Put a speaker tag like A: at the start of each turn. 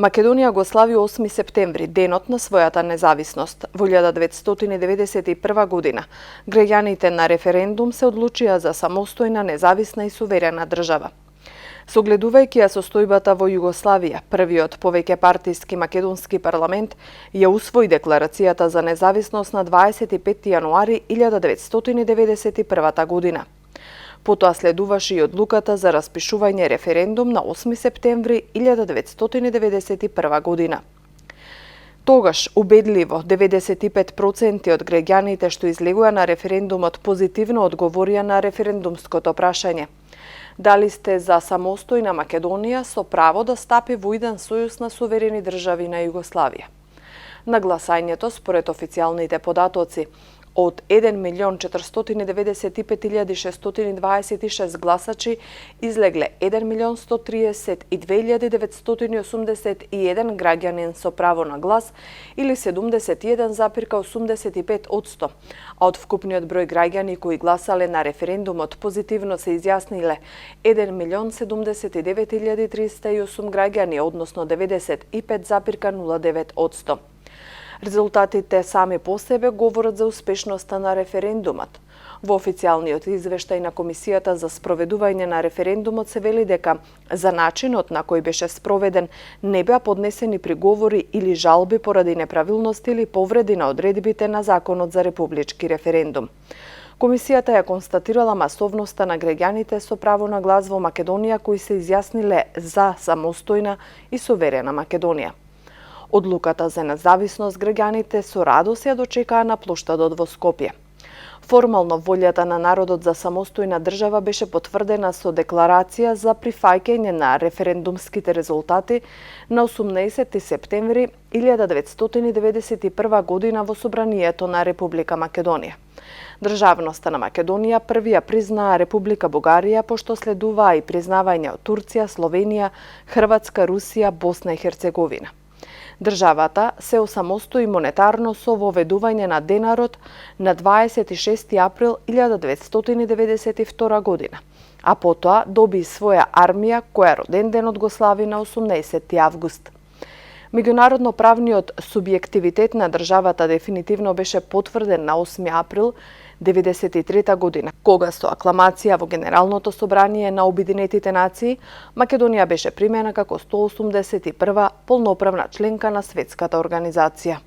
A: Македонија го слави 8 септември, денот на својата независност. Во 1991 година, граѓаните на референдум се одлучија за самостојна, независна и суверена држава. Согледувајќи ја состојбата во Југославија, првиот повеќе партиски македонски парламент ја усвои декларацијата за независност на 25 јануари 1991 година. Потоа следуваше и одлуката за распишување референдум на 8 септември 1991 година. Тогаш, убедливо, 95% од граѓаните што излегоа на референдумот позитивно одговорија на референдумското прашање. Дали сте за самостојна Македонија со право да стапи во еден сојуз на суверени држави на Југославија? На гласањето, според официјалните податоци, од 1.495.626 гласачи излегле 1.132.981 граѓанин со право на глас или 71,85%, а од вкупниот број граѓани кои гласале на референдумот позитивно се изјасниле 1.079.308 граѓани, односно 95,09%. Резултатите сами по себе говорат за успешноста на референдумот. Во официјалниот извештај на Комисијата за спроведување на референдумот се вели дека за начинот на кој беше спроведен не беа поднесени приговори или жалби поради неправилности или повреди на одредбите на Законот за републички референдум. Комисијата ја констатирала масовноста на граѓаните со право на глас во Македонија кои се изјасниле за самостојна и суверена Македонија. Одлуката за независност граѓаните со радост ја дочекаа на плоштадот во Скопје. Формално волјата на народот за самостојна држава беше потврдена со декларација за прифаќање на референдумските резултати на 18 септември 1991 година во Собранието на Република Македонија. Државноста на Македонија први ја признаа Република Бугарија, пошто следуваа и признавање од Турција, Словенија, Хрватска, Русија, Босна и Херцеговина. Државата се осамостои монетарно со воведување на денарот на 26 април 1992 година, а потоа доби своја армија која роден денот го слави на 18 август. Меѓународно правниот субјективитет на државата дефинитивно беше потврден на 8 април 1993 година, кога со акламација во Генералното собрание на Обединетите нации, Македонија беше примена како 181 полноправна членка на светската организација.